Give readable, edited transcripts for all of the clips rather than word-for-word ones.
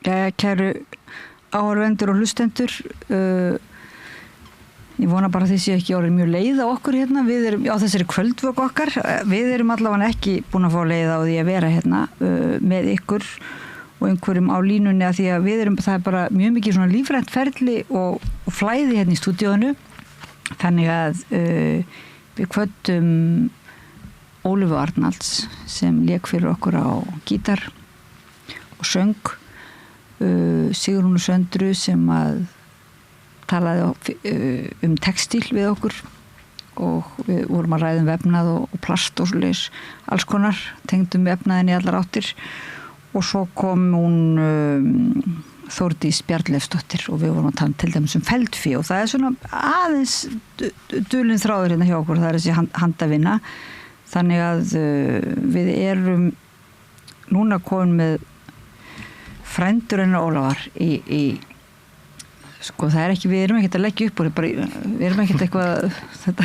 Jæja, kæru áhorfendur og hlustendur, ég vona bara að þið séu ekki orðið mjög leið á okkur hérna, við erum á þessari kvöldvöku okkar, við erum allavega ekki búin að fá leið á því að vera hérna með ykkur og einhverjum á línunni að því að við erum, það er bara mjög mikið svona lífrænt ferli og flæði hérna í stúdíónu, þannig að við kvöddum Ólöfu Arnalds sem lék fyrir okkur á gítar og söng, Sigrúnu Söndru sem að talaði textíl við okkur og við vorum að ræða vefnað og plast og svoleiðis, alls konar, tengdum vefnaðin í allar áttir og svo kom hún Þórdís Bjarnleifsdóttir og við vorum að tala til dæmis feldfé og það er svona aðeins dulinn þráður hérna hjá okkur, það er þessi handavinna, þannig að við erum núna komin með frændur hennar Ólafar í sko það er ekki, við erum ekkert að leggja upp og við erum ekkert eitthvað þetta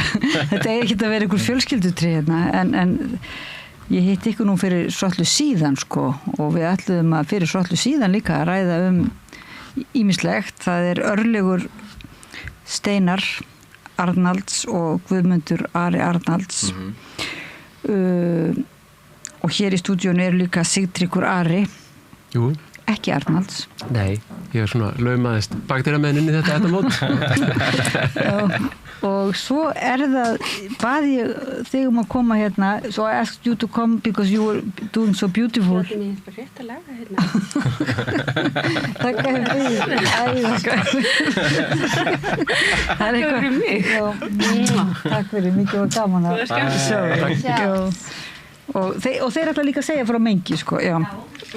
er ekkert að vera einhver fjölskyldutrí hérna en ég hitti ykkur nú fyrir svolítið síðan sko og við ætluðum að fyrir svolítið síðan líka að ræða ýmislegt, það er Örlygur Steinar Arnalds og Guðmundur Ari Arnalds og hér í stúdíónu er líka Sigtryggur Ari. Jú. Ekki Arnalds. Nei, ég laumaðist bakteríamenn inn í þetta mót. Já, og svo það, bað ég þig að koma hérna, so I asked you to come because you were doing so beautiful. Það er bara rétt að laga hérna. Takk fyrir mig. Takk fyrir, mikið var gaman að sjá. Og þeir ætla líka að segja frá mengi sko, já.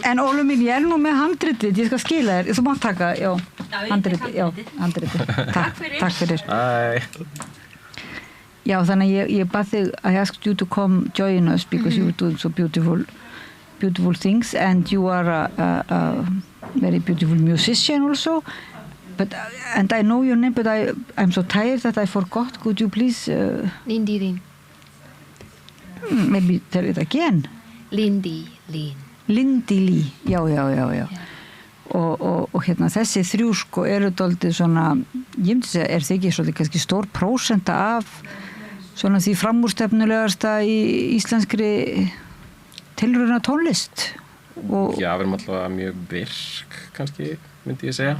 En Ólöf mín, ég er nú með handritið, ég skal skila þér, þú mátt taka, já, handritið, takk fyrir. Já, þannig að ég bað þig, I asked you to come join us because you were doing so beautiful things and you are a very beautiful musician also, and I know your name, but I'm so tired that I forgot, could you please... Lindy Lin. Maybe tell it again. Lindy Lin. Lindy Lee, já. Og hérna þessi þrjú sko eru dálítið svona, ég myndi segja, er þið ekki svolítið kannski stór prósenta af svona því framúrstefnulegasta í íslenskri tilrauna tónlist? Já, við erum alltaf mjög virk, kannski, myndi ég segja.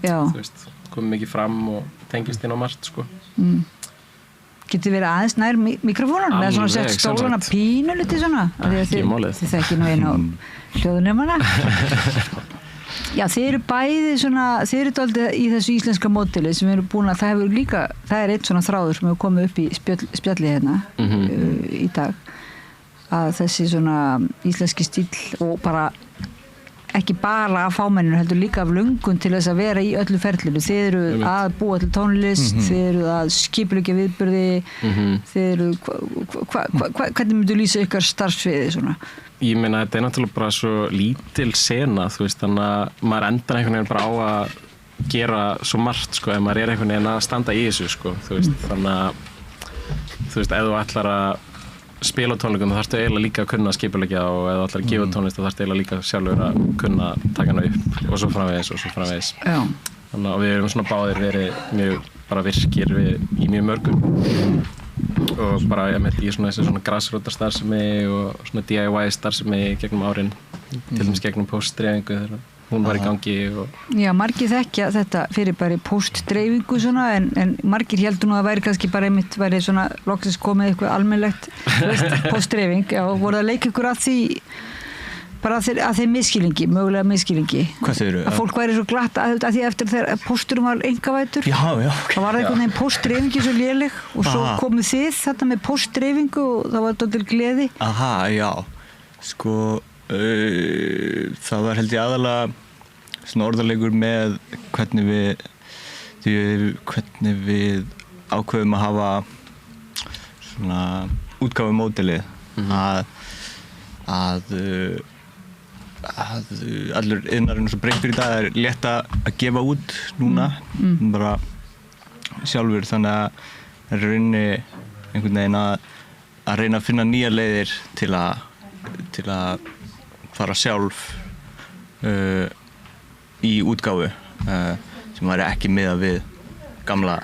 Já. Þú veist, komum mikið fram og tengist inn á margt, sko. Getið verið aðeins nær mikrofónunum eða svona sett stólana pínu litið svona ekki málið þið þekki nú einu á hljóðunemana já þið eru bæði svona þið eru dálítið í þessu íslenska módeli sem við erum búin að það er eitt svona þráður sem hefur komið upp í spjalli hérna í dag að þessi svona íslenski stíll og bara ekki bara af fámenninu heldur líka af löngun til þess að vera í öllu ferlinu. Þið eru að búa til tónlist, þið eru að skipuleggja viðburði, þið eru hvernig myndu lýsa ykkar starfsviði svona? Ég meina þetta er náttúrulega bara svo lítil sena, þú veist, þannig að maður endar einhvern veginn bara á að gera svo margt sko, ef maður er einhvern veginn að standa í þessu sko, þú veist, þannig að þú veist, ef þú ætlar að spila tónleikum þá þarftu eiginlega líka að kunna skipuleggja og ef þú ætlar að gefa tónlist þá þarftu eiginlega líka sjálfur að kunna taka hana upp og svo framvegis. Já. Þannig að við erum svona báðir verið mjög bara virkir í mjög mörgum og bara í svona grassrootar starfsemi og svona DIY starfsemi gegnum árin, til dæmis gegnum póstdreifingu þegar hún var í gangi og... Já, margir þekkja þetta fyrir bara póstdreifingu svona en margir heldur nú að væri kannski bara einmitt væri svona loksins komið eitthvað almennilegt póstdreifing, já, voru að leika ykkur að því bara að þeim misskilningi, mögulega misskilningi að fólk væri svo glatt að því eftir þegar pósturum var einkavæddur það var einhvern veginn póstdreifingi svo léleg og svo komuð þið þetta með póstdreifingu og það var dálítil gleði. Aha, já, sko það var held ég aðalega svona orðalegur með hvernig við ákveðum að hafa svona útgáfumódelið að allur iðnaðurinn svo breyttur í dag er létt að gefa út núna bara sjálfur, þannig að það er rauninni einhvern veginn að reyna að finna nýjar leiðir til að fara sjálf í útgáfu sem væri ekki miðað við gamla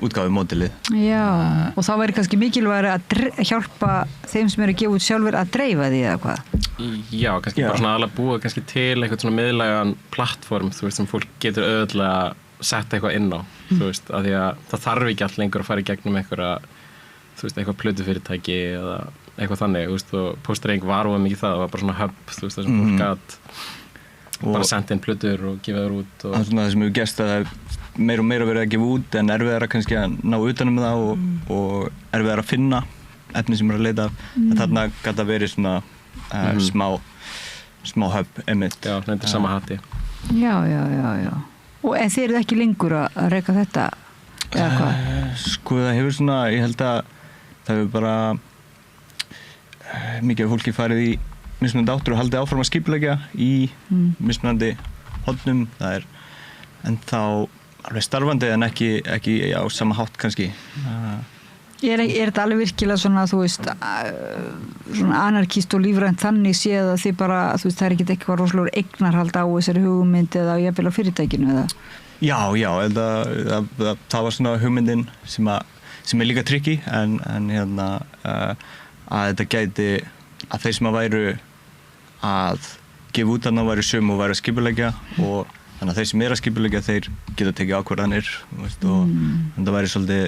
útgáfumódelið. Já, og þá væri kannski mikilvægari að hjálpa þeim sem eru að gefa út sjálfur að dreifa því eða hvað? Já, kannski bara svona aðalega búa kannski til eitthvað svona miðlægan plattform, þú veist, sem fólk getur auðvitað setja eitthvað inn á, þú veist, af því að það þarf ekki allt lengur að fara í gegnum eitthvað plötufyrirtæki eða eitthvað þannig, þú veist, og Póstdreifing var mikið það var bara svona hub, þú veist, það sem fólk gat bara senda inn plötur og gefa þær út. Það er svona það sem hefur gerst að það er meira og meira verið að gefa út en erfiðara kannski að ná utanum það og erfiðara að finna efni sem er að leita af, en þarna gat það verið svona smá hub einmitt. Já, nefndir sama hatti. Já. Og en þið eruð ekki lengur að reka þetta, eða hvað? Sko það hefur svona, ég held að það hefur bara mikið af fólki farið í mismunandi áttur og haldið áfram að skipuleggja í mismunandi hornum. Það er ennþá alveg starfandi en ekki á sama hátt kannski. Er þetta alveg virkilega svona, þú veist, svona anarkist og lífrænt þannig séð að þið bara, þú veist, það er ekki eitthvað rosalega eignarhald á þessari hugmynd eða jafnvel á fyrirtækinu eða? Já, það var svona hugmyndin sem er líka tricky en að þetta gæti að þeir sem að væru að gefa út þarna væru sömu og væru að skipuleggja og þannig að þeir sem að skipuleggja þeir geta tekið ákvarðanir og það væri svolítið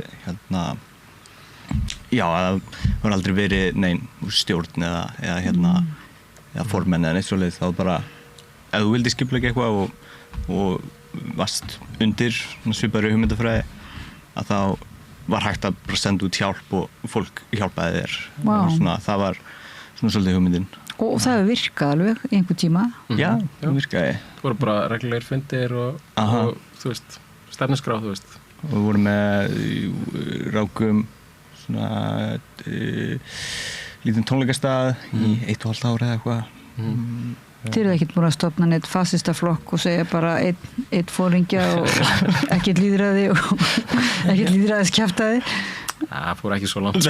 já, það var aldrei verið nein stjórn eða formenn eða neitt svoleiðis, þá bara ef þú vildi skipuleggja eitthvað og varst undir svipaðri hugmyndafræði að þá var hægt að bara senda út hjálp og fólk hjálpaði þér. Svona, það var svona svolítið hugmyndin. Og það hefur virkað alveg í einhvern tíma? Já, það virkaði. Það voru bara reglulegir fundir og þú veist, stefnuskrá, þú veist. Og við vorum með rákum svona lítinn tónleikastað í 1,5 ára eða eitthvað. Þið eru ekkert búin að stofna neitt fasistaflokk og segja bara einn fóringja og ekkert lýðræði og ekkert lýðræðiskjaftaði? Það fór ekki svo langt.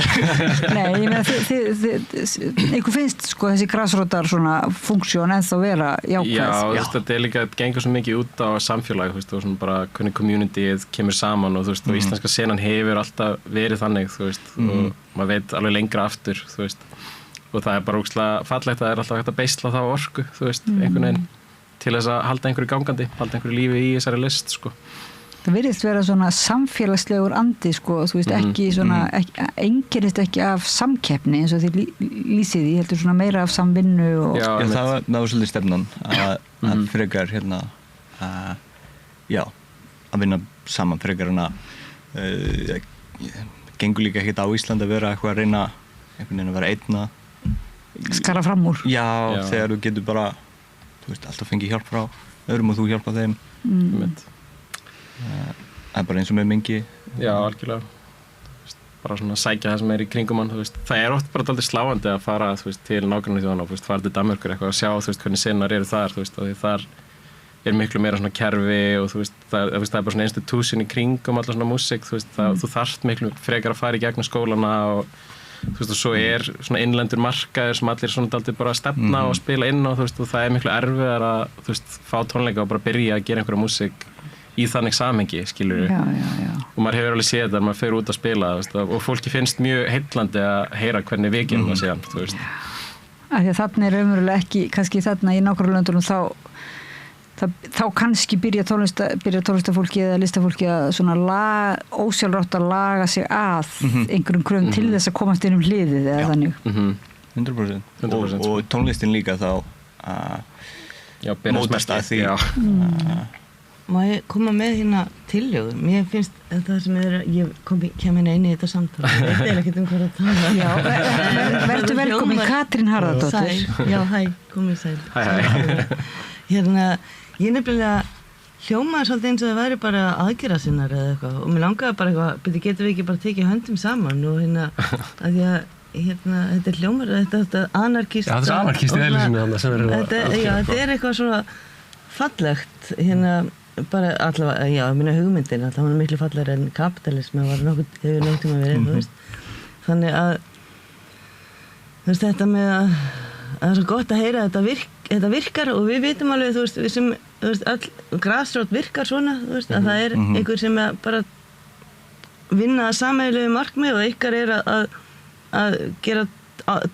Nei, ég meina einhver finnst sko þessi grasrótar svona funksjón ennþá vera jákvæð. Já, þú veist, þetta er líka, þetta gengur svo mikið út á samfélag, þú veist, og svona bara hvernig communityið kemur saman og þú veist, og íslenska senan hefur alltaf verið þannig, þú veist, og maður veit alveg lengra aftur, þú veist, og það er bara ógeðslega fallegt að það er alltaf hægt að beisla þá orku, þú veist, einhvern veginn til þess að halda einhverju gangandi, halda einhverju lífi í þessari list, sko. Það virðist vera svona samfélagslegur andi, sko, þú veist, ekki svona, einkennist ekki af samkeppni eins og þið lýsið í, heldur svona meira af samvinnu og... Já, það var svolítið stefnan að frekar að vinna saman frekar en að gengur líka ekkert á Íslandi að vera eitthvað að reyna einhvern veginn að vera einn að skara fram úr. Já, þegar þú getur bara, þú veist, alltaf fengið hjálp frá öðrum og þú hjálpa þeim. Það er bara eins og með mengi. Já, algjörlega. Bara svona sækja það sem er í kringum hann, þú veist. Það er oft bara dálítið sláandi að fara, þú veist, til nágrannaþjóðanna og, þú veist, fara til Danmerkur eitthvað og sjá, þú veist, hvernig senar eru þar, þú veist, og því þar er miklu meira svona kerfi og þú veist, það er bara svona institution í kringum alla svona músík, þú veist, þú þarft miklu frekar að fara í gegnum skólana og þú veist, og svo er svona innlendur markaður sem allir svona dálítið bara að stefna og spila inn á, þú veist, og það er miklu erfiðar að, þú veist, fá tónleika og bara byrja að gera einhverja músík í þannig samhengi, skilur við. Já. Og maður hefur alveg séð þetta, maður fer út að spila, þú veist, og fólki finnst mjög heillandi að heyra hvernig við gerum það síðan, þú veist. Af því að þarna er raunverulega ekki, kannski þarna í nágrannalöndunum þá kannski byrja tónlistafólki eða listafólki að svona ósjálfrátt að laga sig að einhverjum kröfum til þess að komast inn hliðið eða þannig. 100%. Og tónlistin líka þá mótast að því. Má ég koma með hérna tillögur? Mér finnst það sem ég kem hérna inn í þetta samtal. Ég veit ekkert hvað að tala. Já, verður velkomin Katrín Harðardóttir. Já, hæ, komið sæl. Hæ. Hérna, ég nefnilega hljómaði svolítið eins og það væri bara aðgerðasinnar eða eitthvað og mér langaði bara eitthvað, getum við ekki bara tekið höndum saman og hérna, að því að þetta er hljómar, þetta anarkist. Já, þetta er anarkist í eðlisínu þarna sem þetta er eitthvað svona fallegt, hérna, bara allavega, já, minna hugmyndin, allavega hún er miklu fallegri en kapitalismi var hefur langt tíma verið, þú veist. Þannig að, þú veist, þetta með að það er svo gott að heyra að þetta virkar og við vitum alveg, þú veist, við sem þú veist, öll grasrót virkar svona, þú veist, að það einhver sem bara vinna að sameiginlegu markmið og ykkar að gera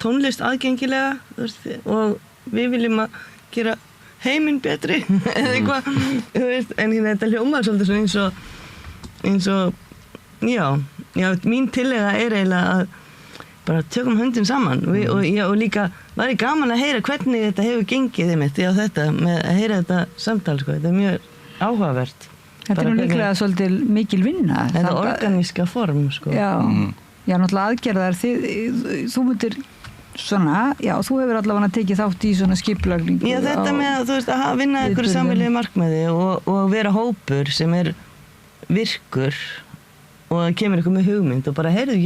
tónlist aðgengilega, þú veist, og við viljum að gera heiminn betri eða eitthvað, þú veist, en þetta hljómar svolítið svona eins og já, mín tillega eiginlega að bara tökum höndin saman og líka var ég gaman að heyra hvernig þetta hefur gengið einmitt á þetta með að heyra þetta samtal, sko, þetta mjög áhugavert. Þetta nú líklega svolítið mikil vinna. Þetta organíska form, sko. Já, náttúrulega aðgerðar, þú myndir svona, já, þú hefur allavega tekið þátt í svona skipulagningu. Já, þetta með að, þú veist, að vinna einhverju sameiginlegu markmiði og vera hópur sem virkur og það kemur eitthvað með hugmynd og bara, heyrðu,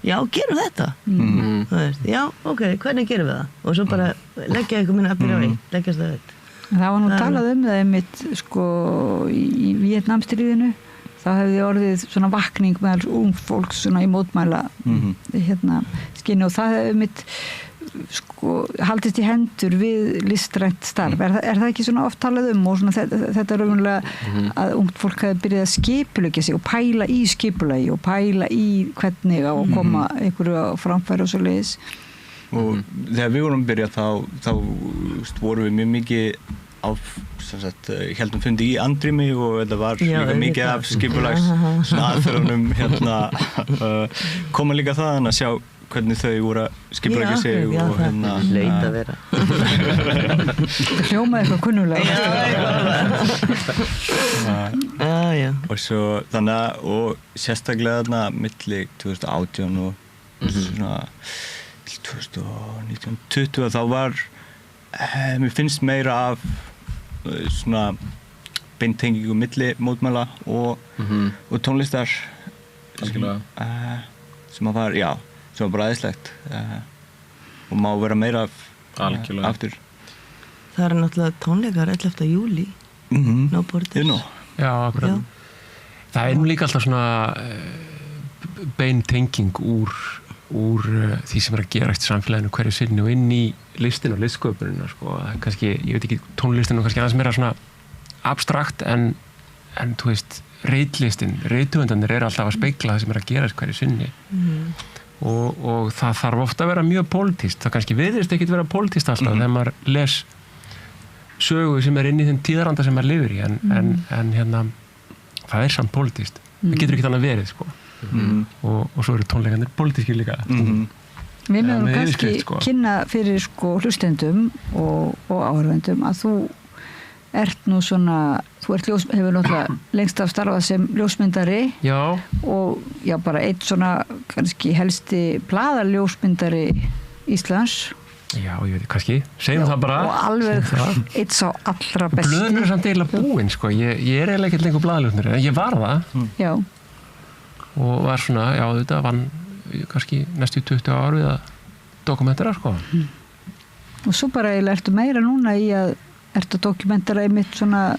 já, gerum þetta. Þú veist, já, ok, hvernig gerum við það? Og svo bara leggja eitthvað minna aftur á eitt, leggjast það eitt. Það var nú talað það einmitt, sko, í Víetnamstríðinu. þá hefði orðið svona vakning með ung fólks svona í mótmæla skinni og það hefði mitt haldist í hendur við listrænt starf. Er það ekki svona oft talað og svona þetta er raunverulega að ungt fólk hefði byrjað að skipuleggja sig og pæla í skipulagi og pæla í hvernig á að koma einhverju á framfæri og svo leiðis. Og þegar við vorum að byrja þá vorum við mjög mikið á heldum fundi í andrými og þetta var líka mikið af skipulags aðferðunum koma líka þaðan að sjá hvernig þau voru að skipuleggja sig og leita vera þetta hljómaði eitthvað kunnulega og svo þannig að og sérstaklega þarna milli 2018 og svona 2019-20 þá var mér finnst meira af svona beintengingu milli mótmæla og tónlistar sem að var sem var bara æðislegt og má vera meira aftur. Það er náttúrulega tónleikar 11. júlí No Borders. Já, akkurat. Það er nú líka alltaf svona beintenging úr því sem er að gerast í samfélaginu hverju sinni og inn í listin og listsköpunina sko. Kannski, ég veit ekki, tónlistin og kannski aðeins meira svona abstrakt en þú veist, rithöfundarnir eru alltaf að spegla það sem er að gerast hverju sinni og það þarf ofta að vera mjög pólitískt, það kannski virðist ekkert vera pólitískt alltaf þegar maður les sögu sem er inn í þeim tíðaranda sem maður lifir í en það er samt pólitískt, það getur ekkert annað verið sko. Og svo eru tónleikarnir pólitískir líka Við mögum kannski kynna fyrir hlustendum og áhorfendum að þú ert nú svona hefur náttúrulega lengst af starfað sem ljósmyndari og bara einn svona kannski helsti blaðaljósmyndari Íslands Já, ég veit, kannski, segjum það bara og alveg eitt sá allra besti Blöðin er samt eiginlega búinn sko. Ég er eiginlega ekkert lengur blaðaljósmyndari en ég var það Já og var svona, þetta vann kannski næstu 20 ár við að dokumentera sko. Og svo bara eiginlega ertu meira núna í að ertu að dokumentera einmitt svona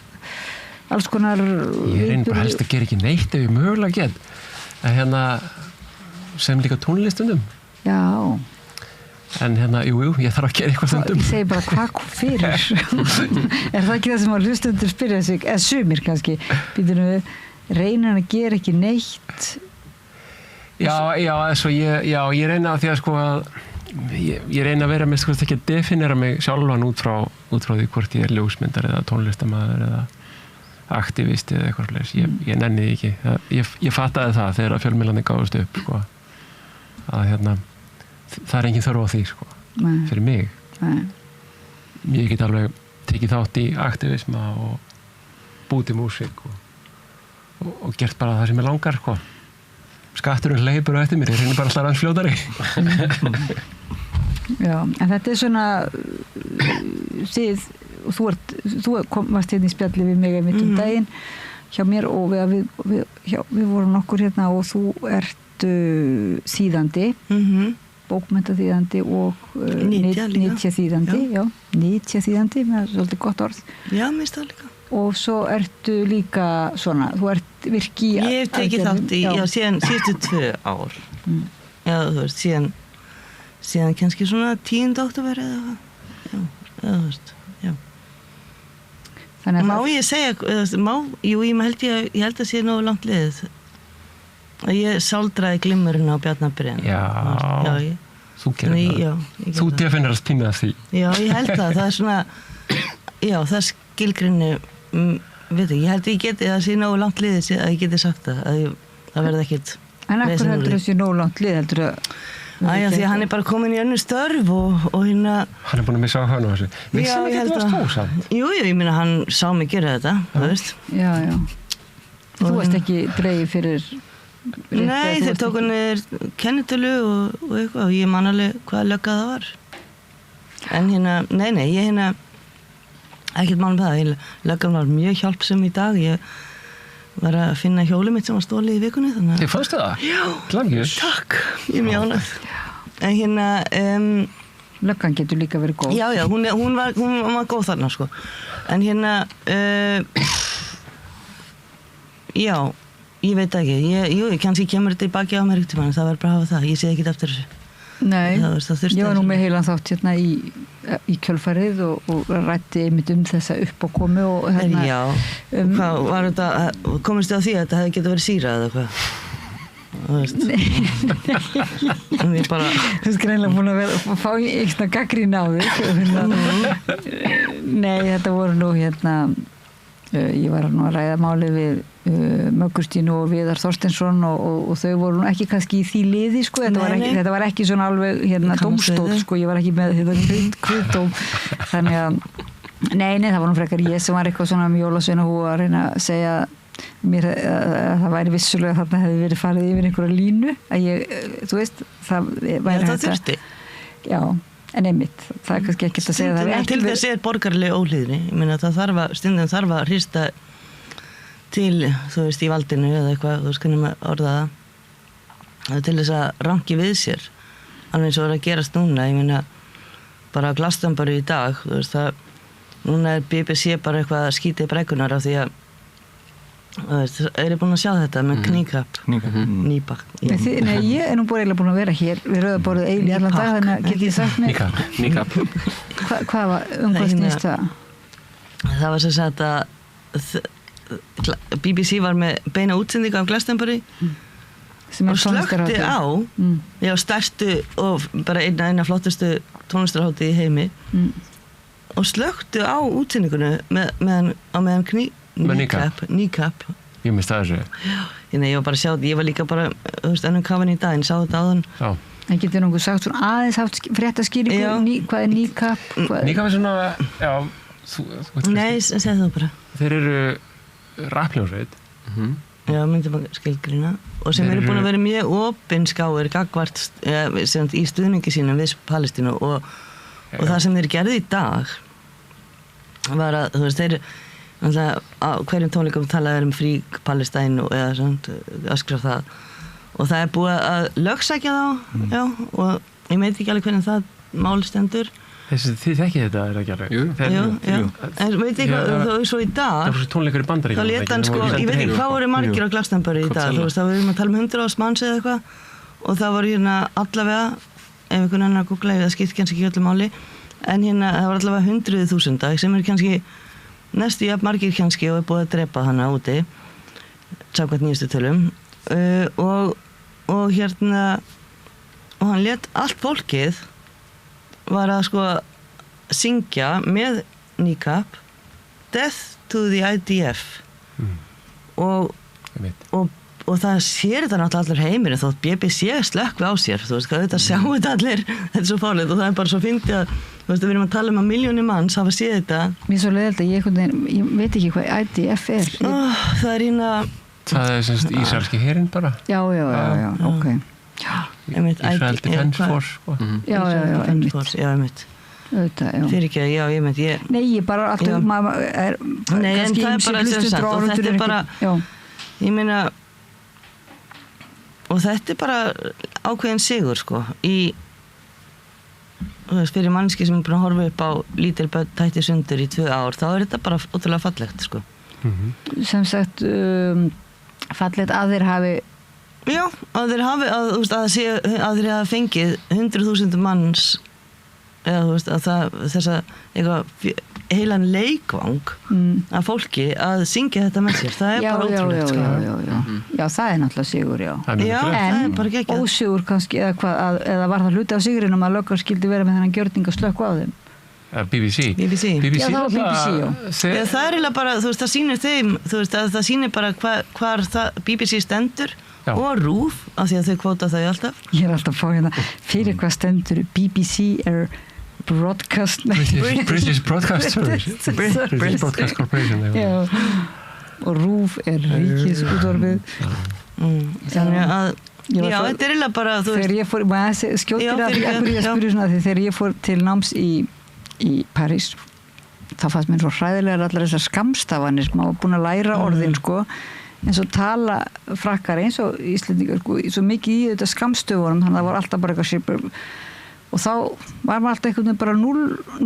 alls konar Ég reynir bara helst að gera ekki neitt ef ég mögulega get en sem líka tónlistundum Já En jú, ég þarf að gera eitthvað stundum Ég segi bara hvað fyrir Er það ekki það sem að hlustundur spyrja sig eða sumir kannski býtum við reyna að gera ekki neitt svo ég reyna að því að sko að ég reyna að vera með sko ekki að definera mig sjálfan út frá því hvort ég er ljósmyndar eða tónlistarmaður eða aktivisti eða eitthvað slags ég nenni því ekki ég fattaði það þegar að fjölmiðlarnir gáðust upp sko að það er engin þörf á því sko fyrir mig ég get alveg tekið þátt í aktivisma og búið til músík og gert bara það sem ég langar sko. Skatturinn hleypur á eftir mér ég reynir bara alltaf aðeins fljótari Já, en þetta er svona þú varst hérna í spjalli við mig mitt daginn hjá mér og við vorum nokkur hérna og þú ert þýðandi bókmenntaþýðandi og nýtjaþýðandi nýtjaþýðandi, með svolítið gott orð Já, mér finnst það líka Og svo ertu líka svona, þú ert virki Ég hef tekið þátt í, síðan síðustu 2 ár. Já, þú veist, síðan kannski svona 10. október eða þú veist, Þannig að Má ég segja, jú, ég held að sé nógu langt liðið. Að ég sáldraði glimmurinn á Bjarnabriðan. Já, þú gerir það. Já, Þú definerast pínu af því. Já, ég held það er svona, já, það skilgrinni, veit ekki, ég held að ég geti það sé nógu langt liðið að ég geti sagt það verði ekkit. En ekkur heldur þessi nógu langt lið, heldur að Æja, því að hann bara komin í önnur störf og hérna Hann búin að missa á hann og þessu. Vissi hann ekki að það var stór samt? Jú, ég meina hann sá mig gera þetta, þú veist. Já. Þú varst ekki dreigið fyrir Nei, þeir tóku niður kennitölu og eitthvað og ég man alveg hvað lögga það var. En nei, ég ekkert mál með það. Löggan var mjög hjálpsam í dag. Ég var að finna hjólið mitt sem var stólið í vikunni, þannig að Þið fannstu það? Já, Glæmjus. takk, ég er mjög ánægð. En Löggan getur líka verið góð. Já, hún var góð þarna, sko. En já, ég veit ekki. Jú, kannski kemur þetta í baki á mér ekkert tíma, en það var bara að hafa það. Ég sé ekkert eftir þessu. Nei, það þurfti ég var nú með heilan þátt hérna í kjölfarið og rætti einmitt þessa uppákomu og hérna Já, hvað var þetta, komist þið á því að þetta hefði getið verið sýra eða hvað? En ég bara Þú veist greinlega búin að fá eitthvað gaggrín á þig. Nei, þetta voru nú hérna ég var nú að ræða málið við Möggustínu og Viðar Þorsteinsson og þau voru nú ekki kannski í því liði sko, þetta var ekki svona alveg hérna dómstóll sko, ég var ekki með kviðdóm, þannig að nei, það var nú frekar ég sem var eitthvað svona með jólasveina húa að reyna að segja mér að það væri vissulega þarna hefði verið farið yfir einhverja línu að ég, þú veist, það væri það þurfti. Já, en einmitt, það er kannski ekkert að segja það ekki til þess borgarleg óhlýðni, ég meina það stundum þarf að hrista til, þú veist, í valdinu eða eitthvað, þú veist, hvernig maður orða það til þess að ranki við sér alveg eins og er að gerast núna, ég meina bara Glastonbury í dag, þú veist, núna er BBC bara eitthvað að skýta í brekkunar af því að þú veist, er ég búin að sjá þetta með kníkapp nýbak Nei, ég er nú búin að vera hér við rauðaborðið Eil í allan dag, þannig að get ég sagt mig Nýkapp Hvað var, hvað snýst það? Það var sem sagt að BBC var með beina útsendingu af Glastonbury og slökkti á já, stærstu og bara eina flottustu tónlistarhátíð í heimi og slökktu á útsendingunu meðan nýkapp Ég mista þessu ég var bara að sjá þetta, ég var líka bara önnum kafin í daginn, sá þetta áðan En getur nokkuð sagt svona aðeins haft fréttaskýringu, hvað er nýkapp? Nýkapp er svona, já Nei, segð það bara Þeir eru rappljónsveit Já, myndi maður skilgrína og sem eru búin að vera mjög opinskáir gagvart í stuðningi sínum við Palestínu og það sem þeir gerði í dag var að, þú veist, þeir á hverjum tónleikum talaði frí Palestínu eða svona, öskra það og það er búið að lögsækja þá já, og ég veit ekki alveg hvernig það mál stendur Þið þekkið þetta, er það ekki alveg? Jú. En veit ekki hvað, svo í dag Það voru tónleikar í Bandaríkjunum þá lét hann sko, ég veit ekki hvað voru margir á Glastonbury í dag, þú veist, þá erum að tala 100 manns eða eitthvað og það voru hérna allavega, ef einhvern annar að googla það skipt kannski ekki öllu máli en hérna, það voru allavega 100.000 sem eru kannski næstu jafn margir kannski og er búið að drepa hana úti samkvæmt nýjustu tölum og hérna og hann lét allt fólkið var að sko syngja með nýkapp Death to the IDF og það sér þetta náttúrulega allir heimurinn þótt BBC slökkvi á sér þú veist hvað þetta sjá þetta allir þetta er svo fárlegt og það er bara svo fyndið að þú veist að við erum að tala að milljónir manns hafa séð þetta Mér er svo leiðilegt að ég veit ekki hvað IDF er Það er hérna Það er semst ísraelski herinn bara Já, ok Israel Defense Force sko. Já, einmitt fyrir ekki, já, ég meint Nei, ég bara alltaf Nei, en það er bara sagt, og þetta er bara ég meina og þetta er bara ákveðin sigur sko í þú veist, fyrir mannski sem er búin að horfa upp á lítil börn tætti sundur í 2 ár þá er þetta bara ótrúlega fallegt sko Sem sagt fallegt að þeir hafi Já, að þeir hafi að þeir hafi fengið 100.000 manns eða þú veist að þessa eitthvað heilan leikvang af fólki að syngja þetta með sér, það bara ótrúlegt já, það náttúrulega sigur, já það er bara geggjað. Ósigur kannski, eða var það hluti á sigrinum að löggar skildi vera með þennan gjörning að slökkva á þeim BBC. Já, það var BBC, já. Það er eiginlega bara, þú veist, það sýnir þeim, þú veist, að það sýnir bara hvar BBC stendur og RÚV, af því að þau kvóta þau alltaf. Ég alltaf fá hérna, fyrir hvað stendur BBC Broadcast British Broadcast Service British Broadcast Corporation já, og RÚV ríkisútvarpið þannig að já, þetta er eiginlega bara þegar ég fór, skjóttir að ég spyrir svona því þegar ég fór til náms í París þá fannst mér svo hræðilegar allar þessar skammstafanir maður var búin að læra orðin sko eins og tala frakkar eins og Íslendingar sko, svo mikið í þetta skammstöfunum þannig að það var alltaf bara eitthvað svipur og þá var maður alltaf einhvern veginn bara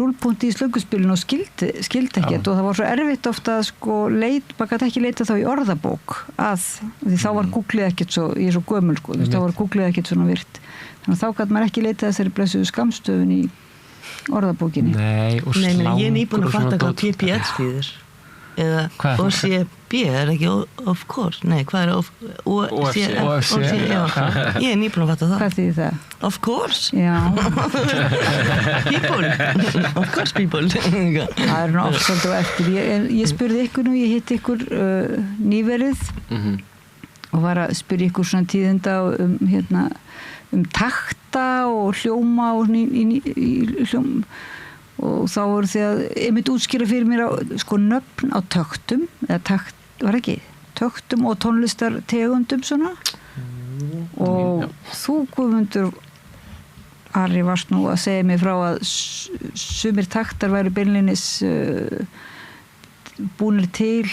0 punkti í slöngurspilinu og skildi ekkert og það var svo erfitt ofta að sko maður gæti ekki leita þá í orðabók því þá var Googlið ekkert svo, ég er svo gömul sko, þá var Googlið ekkert svona virt þannig að þá gæti maður ekki leita þessari blessuðu skammstöfun í orðabókinni. Nei, og slangur ég er nýbúin að fatta hvað PPS þýðir eða OCB er ekki of course, nei, hvað er OFC, ég er nýbúin að fatta það. Hvað þýðir það? Of course. Já. People. Of course people. Það er nú ofsald og eftir. Ég spurði ykkur nú, ég hitti ykkur nýverið og var að spyrja ykkur svona tíðinda takta og hljóma og í hljóm og þá voru því að einmitt útskýra fyrir mér sko nöfn á töktum eða takt, var ekki töktum og tónlistartegundum svona og þú Guðmundur Ari varst nú að segja mér frá að sumir taktar væru beinleinis búnir til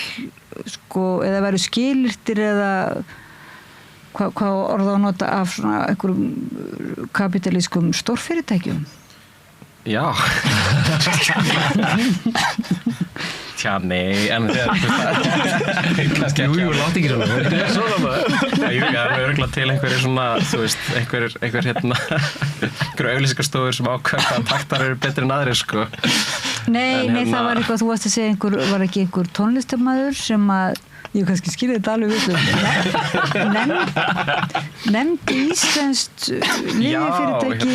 sko eða væru skilyrtir eða hvað orða að nota af svona einhverjum kapitalískum stórfyrirtækjum. Já. Tja, nei, en kannski ekki. Jú, látt ekki svona. Það er svona maður. Jú, það er örgulega til einhverjir svona, þú veist, einhver einhverju auglýsingarstofur sem ákveða að taktar eru betri en aðrir, sko. Nei, það var eitthvað, þú varst að segja var ekki einhver tónlistarmaður sem að ég kannski skilja þetta alveg nefndi íslenskt lyfjafyrirtæki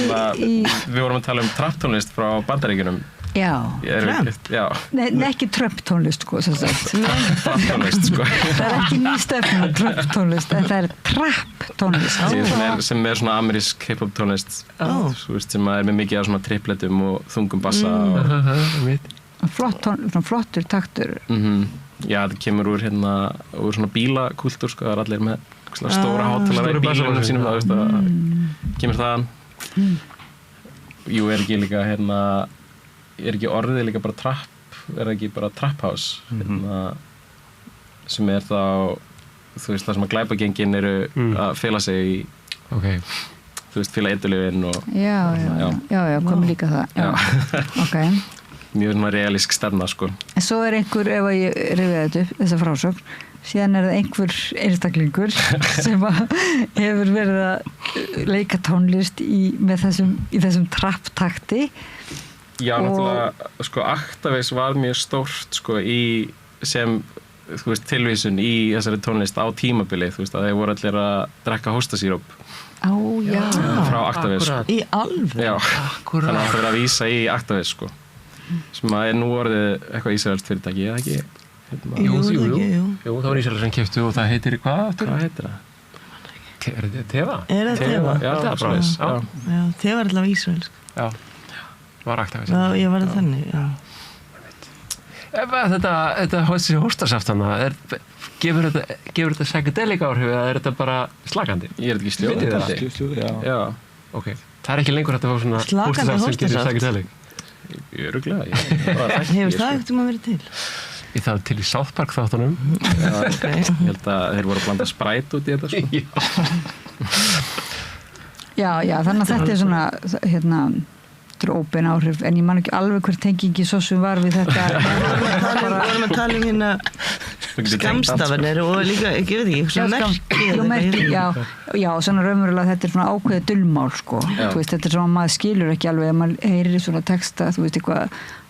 við vorum að tala um trapptónlist frá Bandaríkjunum Nei, ekki Trump-tónlist sko, trapptónlist sko það er ekki ný stefna Trump-tónlist en það er trapp-tónlist sem er svona amerísk hip-hop-tónlist sem er með mikið af svona tripletum og þungum bassa flottur taktur Já, það kemur úr svona bílakúltúr sko, það er allir með stóra hátalara í bílunum sínum það kemur þaðan Jú, er ekki líka er ekki orðið líka bara trapp er ekki bara trap house sem er þá þú veist það sem að glæpagengin eru að fela sig í þú veist fela eiturlyfin og já, komið líka það ok mjög svona realísk stefna sko. En svo er einhver, ef ég rifja þetta upp, þessa frásögn, síðan er það einhver einstaklingur sem hefur verið að leika tónlist í þessum trapptakti. Já, náttúrulega, sko, Actavis var mjög stórt sko sem þú veist, tilvísun í þessari tónlist á tímabili, þú veist, að þeir voru allir að drekka hóstasíróp. Frá Actavis. Í alveg? Já, þannig að það verið að vísa í Actavis, sko. Sem að er nú orðið eitthvað ísraelskt fyrirtæki, eða ekki? Jú, það var Ísraelar sem keyptu og það heitir, hvað heitir það? Er þetta Teva? Er það Teva? Já, það er svoleiðis. Já, Teva er allavega ísraelsk. Já, var Actavis. Já, ég var það þannig, já. Þetta hóstasaftana, gefur þetta psychedelic áhrif eða er þetta bara slakandi? Ég er ekki sljóðandi. Já. Ok, það er ekki lengur hægt að fá svona hóstasaft sem getur psychedelic. Örugglega. Hefur það ekkert verið til? Það er til í South Park þáttunum. Ég held að þeir voru að blanda Sprite út í þetta sko. Já, þannig að þetta er svona þetta er óbein áhrif en ég man ekki alveg hver tengingi svo sem var við þetta. Við vorum að tala um Skammstafanir og líka, ekki veit ekki, svona merki já, svona raunverulega þetta svona ákveðið dulmál sko, þú veist, þetta svona maður skilur ekki alveg ef maður heyrir svona texta, þú veist eitthvað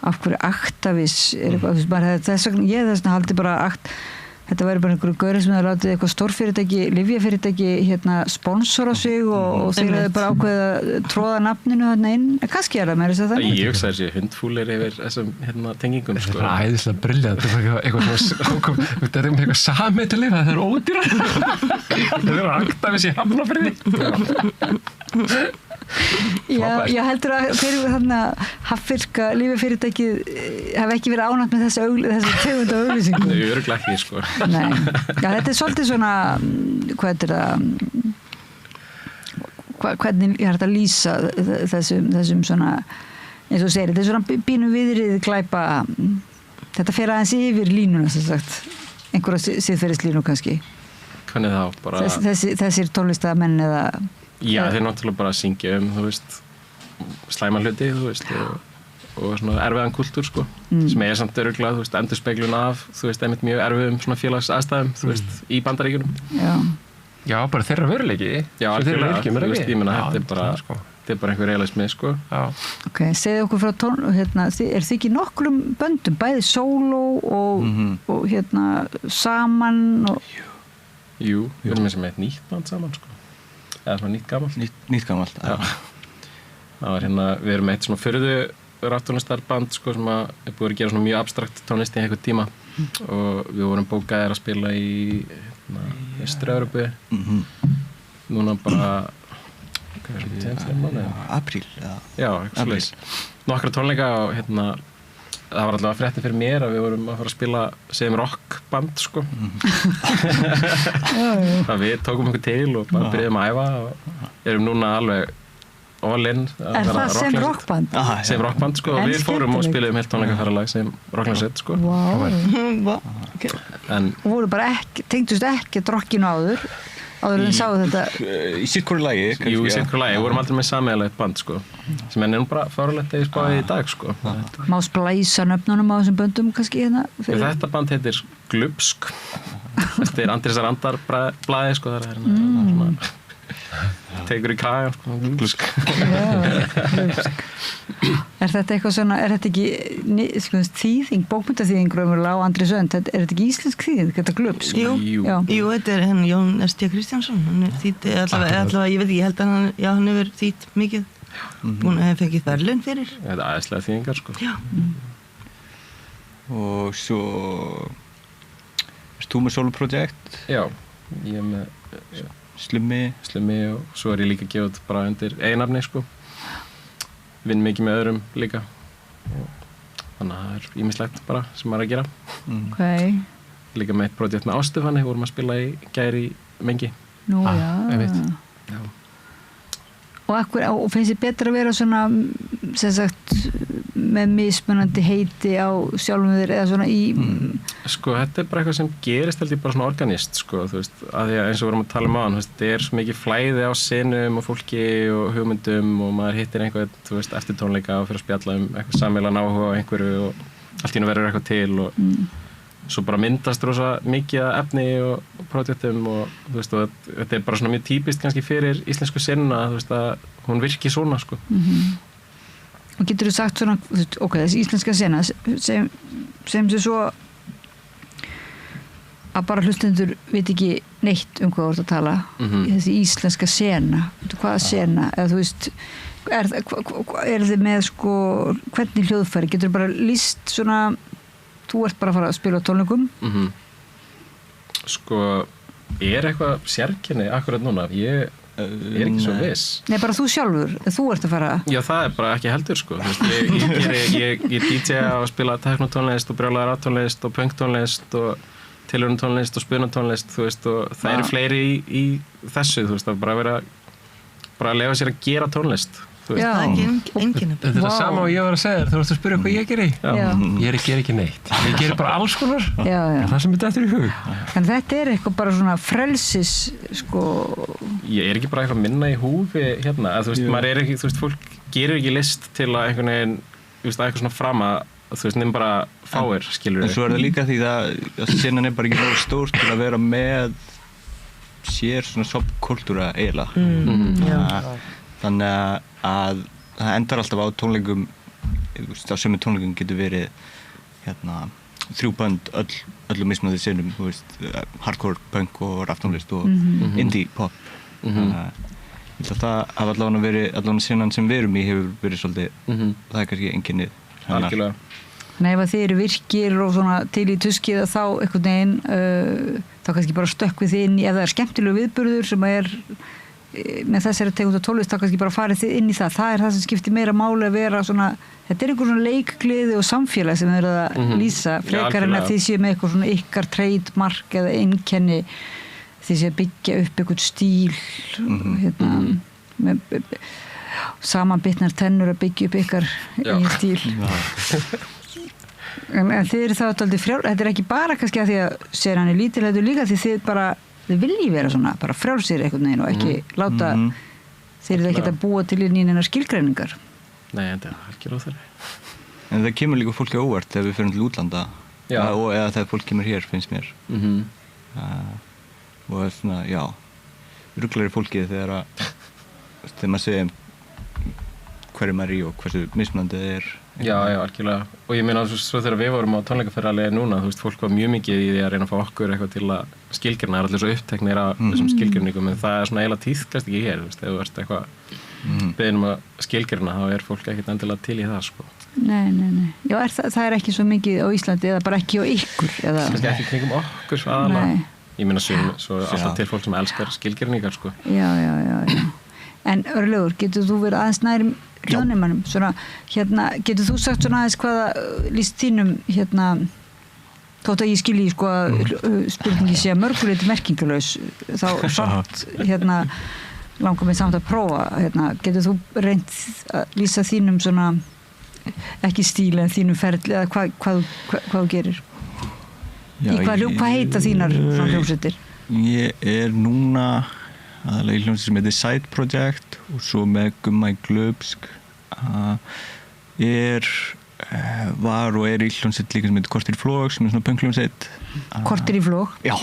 af hverju aktavis eitthvað, þú veist, bara þess vegna haldi bara þetta væri bara einhverju gauri sem það látið eitthvað stórfyrirtæki, lyfjafyrirtæki sponsora sig og þeir hefði bara ákveðið að tróða nafninu þarna inn, kannski það meira þess að það ég hugsa þessi hundfúlir yfir þessum tengingum sko. Það er æðislega brilljant þetta er eitthvað samheitulyf, það er ódýra það er Aktavis í Hafnarfirði Já, ég heldur að fyrir þarna hafnfirska lífefyrirtækið hafi ekki verið ánægt með þessi tegund af auglýsingu. Það er örugglega ekki, sko. Nei, já, þetta er svolítið svona, hvað er það, hvernig ég hægt að lýsa þessum svona, eins og segir, þetta er svona bínu viðrið glæpa, þetta fer aðeins yfir línuna, sem sagt, einhverja siðferðislínu kannski. Hvernig þá? Bara... Þessir tónlistamenn eða... Já, þeir náttúrulega bara syngja þú veist, slæma hluti, þú veist, og svona erfiðan kultúr, sko, sem samt örugglega, þú veist, endurspeglun af, þú veist, einmitt mjög erfiðum svona félagsaðstæðum, þú veist, í Bandaríkjunum. Já, bara þeirra veruleiki. Já, algjörlega, þú veist, ég meina, þetta er bara einhver realismi, sko. Já. Ok, segðu okkur frá er þið ekki nokkrum böndum, bæði sóló og saman og... Jú, við erum eins og með eitt nýtt band saman, sko. Eða svona nýtt gamalt. Nýtt gamalt, já. Það var við erum eitt svona fyrðu raftónlistarband, sko, sem er búið að gera svona mjög abstrakt tónlist í einhvern tíma og við vorum bókaðir að spila í Austur-Evrópu. Núna bara, hvað er þetta, 10 mánuði? Apríl, já. Já, eitthvað svoleiðis. Nokkra tónleika og það var allavega fréttin fyrir mér að við vorum að fara að spila sem rockband, sko. Það við tókum okkur til og bara byrjuðum að æfa og erum núna alveg all in. Er það sem rockband? Sem rockband, sko. Og við fórum og spiluðum heilt tónleikaferðalag sem rocklandsett, sko. Vá. Og voru bara tengdust ekki rockinu áður en sáu þetta í sittkvoru lagi jú, í sittkvoru lagi, við vorum aldrei með sameiginlegt band sko, sem nú bara fáralegt að ég spáði í dag sko. Má splæsa nöfnunum á þessum böndum kannski hérna þetta band heitir Glubsk þetta er Andrésar Andar blaði sko, það er svona tekur í kragan sko, Glubsk Er þetta eitthvað svona, er þetta ekki þýðing, bókmyndaþýðing raunverulega á Andri Sönd, er þetta ekki íslensk þýðing, þetta Glubsk? Jú, þetta er Jón S.T. Kristjánsson, hann er þýtt, allavega, ég veit ekki, ég held að hann hefur þýtt mikið, búin að hafa fengið verðlaun fyrir. Þetta er æðislega þýðingar, sko. Já. Og svo, erst þú með soloprojekt? Já, ég er með Slummi og svo er ég líka gefið bara undir eignarni, sko. Vinn mikið með öðrum líka þannig að það er ýmislegt bara sem maður er að gera okay. Líka með eitt projekt með Ástufanni vorum að spila í gær í Mengi já. Og finnst þið betra að vera svona sem sagt með mismunandi heiti á sjálfum þér eða svona í Sko þetta er bara eitthvað sem gerist held ég bara svona organist sko, þú veist, að því að eins og vorum að tala um áðan, þetta er svo mikið flæði á senum og fólki og hugmyndum og maður hittir einhvern, þú veist, eftir tónleika og fyrir að spjalla eitthvað sameiginlegan áhuga á einhverju og allt í einu verður eitthvað til og svo bara myndast rosa mikið efni og projektum og þú veist, og þetta er bara svona mjög típist kannski fyrir íslensku senuna, þú veist, að hún virki svona sko. Og getur þú sagt svona, ok, þessi íslenska sena sem sé svo að bara hlustendur veit ekki neitt hvað þú ert að tala þessi íslenska sena, hvaða sena eða þú veist er þið með sko hvernig hljóðfæri, getur þú bara lýst svona þú ert bara að fara að spila á tónleikum Sko er eitthvað sérkenni akkurat núna, ég er ekki svo viss. Nei, bara þú sjálfur, þú ert að fara Já, það er bara ekki heldur sko, þú veist, ég DJ-a og spila teknotónlist og brjálæðar tónlist og punktónlist og tilhöruntónlist og spunatónlist, þú veist, og það eru fleiri í þessu, þú veist, að bara að leyfa sér að gera tónlist það er ekki enginn Þetta er það sama og ég var að segja þér, þú ert að spyrja hvað ég geri ég ger ekki neitt, ég ger bara alls konar það sem er dettur í hug En þetta er eitthvað bara svona frelsis sko Ég er ekki bara eitthvað minna í húfi hérna, að þú veist, maður er ekki, þú veist, fólk gerir ekki list til að einhvern veginn, þú veist, að eitthvað svona þú veist, nefnum bara fáir, skilur En svo það líka því að senan bara ekki nógu stór til að vera með sér svona subkultúra eiginlega. Þannig að það endar alltaf á tónleikum, á sömu tónleikum getur verið 3 bönd öllum mismunandi sinnum, þú veist, hardcore, punk og raftónlist og indie pop. Ég held að það hafa allavega verið, allavega sinnan sem við erum í hefur verið svolítið, það er kannski einkennið hennar. Algjörlega. Þannig ef að þið eru virkir og svona til í tuskið þá einhvern veginn þá kannski bara stökkvið þið inn í, ef það er skemmtilegu viðburður sem er með þessari tegund af tónlist, þá kannski bara farið þið inn í það. Það er það sem skiptir meira máli að vera svona, þetta er einhver svona leikgleði og samfélag sem þið eru að lýsa, frekar en að þið séu með eitthvað svona ykkar trademark eða einkenni, þið séu að byggja upp einhvern stíl, með samanbitnar tennur að byggja upp ykkar eigin stíl. En þið eru þá alltaf þetta er ekki bara kannski að því að sér hann er lítil, þetta er líka því þið vilji vera svona, bara frjálsir einhvern veginn og ekki láta þeir eru ekki að búa til í nýjana skilgreiningar. Nei, þetta er ekki róþari. En það kemur líka fólki óvart þegar við förum til útlanda og eða þegar fólk kemur hér, finnst mér. Og það er svona, ruglari fólkið þegar maður segir hverju maður er í og hversu mismunandi það er. Já, algjörlega. Og ég meina svo þegar við vorum á tónleikaferðalegi núna, þú veist, fólk var mjög mikið í því að reyna að fá okkur eitthvað til að skilgreina, það er allir svo uppteknir af þessum skilgreiningum, en það er svona eiginlega tíðkast ekki hér, þú veist, ef þú ert eitthvað beðin að skilgreina, þá er fólk ekkert endilega til í það, sko. Nei. Já, það er ekki svo mikið á Íslandi eða bara ekki á ykkur, eða? Kannski ekki kringum okkur, aðalega. Ég meina svo alltaf til fólk sem elskar skilgreiningar, sko. Já. En Örlygur, getur þú verið aðeins nær hljóðnemanum? Svona, getur þú sagt svona aðeins hvaða lýst þínum, þótt að ég skilji sko að spurningi sé að mörguleiti merkingarlaus, þá samt, langar mig samt að prófa, getur þú reynt að lýsa þínum svona, ekki stíl en þínum ferli, eða hvað þú gerir? Hvað heita þínar svona hljómsveitir? Ég er núna aðalega í hljómsveit sem heitir Side Project og svo með Gumma í Glöbsk var og er í hljómsveit líka sem heitir Korter í Flog sem er svona punk-hljómsveit. Korter í Flog? Já.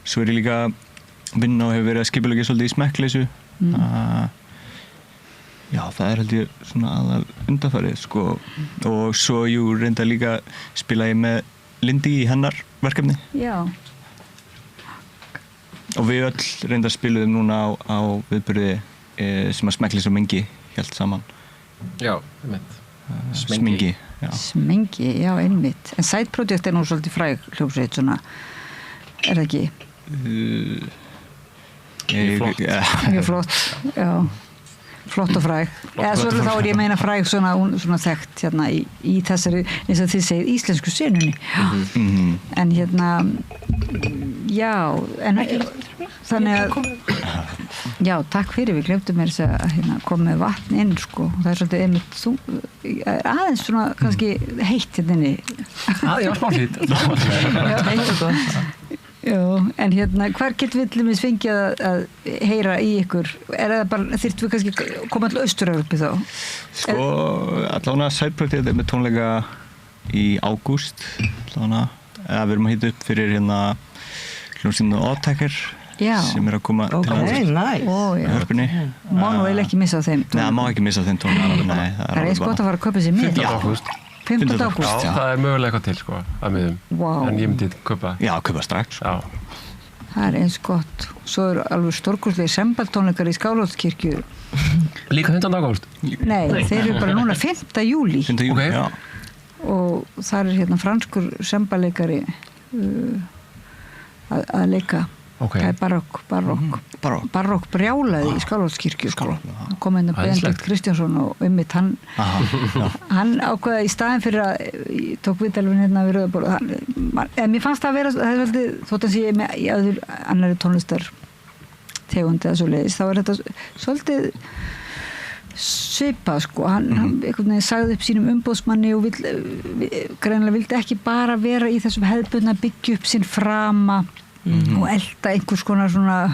Svo er ég líka vinna og hefur verið að skipuleggja svolítið í smekkleysu. Það er held ég svona aðal undanfarið sko. Og svo reynda líka spila ég með Lindy í hennar verkefni. Já. Og við öll reynda spiluðum núna á viðburði sem að Smeklis og Mengi hélt saman. Já, einmitt. Smengi. Smengi, já, einmitt. En Side Project er nú svolítið fræg hljómsveit svona, er það ekki? Mjög flott, já. Flott og fræg. Eða svo þá er ég meina fræg svona þekkt í þessari, eins og þið segið, íslensku senunni. En þannig að takk fyrir, við glemdum mér að koma með vatn inn sko, og það er svolítið einmitt aðeins svona kannski heitt inni. Já, smá hlýtt. Heitt og gott. Já, en hvar getum við til dæmis fengið að heyra í ykkur? Er það bara, þyrftum við kannski koma til Austur-Evrópu þá? Sko, allavega Side-projektið er með tónleika í ágúst, allavega, við erum að hita upp fyrir hljómsveitina Oddtaker sem er að koma til Hörpunni. Má nú eiginlega ekki missa á þeim tónleikum? Nei, það má ekki missa á þeim tónleikum. Það er eins gott að fara að kaupa sér mið. 15. ágúst. 15. ágúst? Já, það er mögulega eitthvað til sko, að miðum. En ég myndi kaupa. Já, kaupa strax. Já. Það er eins gott. Svo eru alveg stórkostlegir sembaltónleikar í Skálholtskirkju. Líka 15. ágúst? Nei, þeir eru bara núna 5. júlí. 5. júlí, já. Og þar er franskur semballeikari að leika. Það er barokk brjálaði í Skálholtskirkju sko. Það kom Benedikt Kristjánsson og einmitt hann ákveða í staðin fyrir að ég tók viðtalun við Rauðaborð en mér fannst það að vera það er svolítið, þótt að sé með í annarri tónlistar tegund eða svoleiðis, þá er þetta svolítið svipað sko, hann einhvern veginn sagði upp sínum umboðsmanni og greinilega vildi ekki bara vera í þessum hefðbundna byggja upp sinn frama og elda einhvers konar svona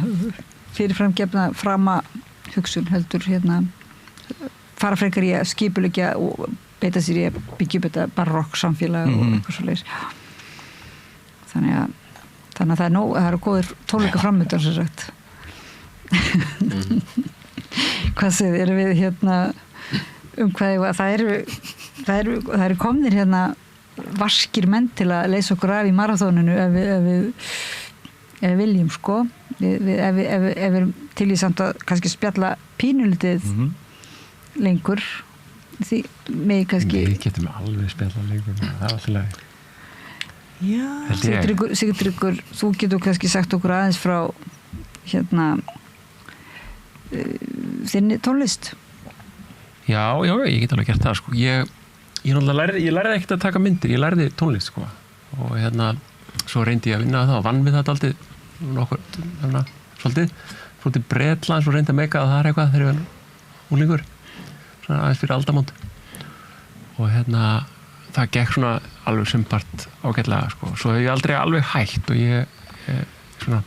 fyrirframgefna frama hugsun heldur fara frekar í að skipuleggja og beita sér í að byggja upp þetta barokk samfélag og eitthvað svoleiðis. Þannig að það eru góðir tónleika framöndan sem sagt. Hvað segir, erum við hérna hvað það eru komnir hérna vaskir menn til að leysa okkur af í maraþóninu ef við viljum sko ef við erum til í samt að kannski spjalla pínulitið lengur því með kannski Við getum alveg spjalla lengur, það er alltaf leið. Já. Sigtryggur, þú getur kannski sagt okkur aðeins frá hérna þinni tónlist. Já, ég get alveg gert það sko. Ég lærði ekkert að taka myndir, ég lærði tónlist sko. Og hérna, svo reyndi ég að vinna það og vann við það aldrei svolítið. Svo til Bretland, svo reyndi að meika að það er eitthvað þegar ég var unglingur. Svona aðeins fyrir aldamót. Og hérna, það gekk svona alveg sumpart ágætlega sko. Svo hef ég aldrei alveg hætt og ég svona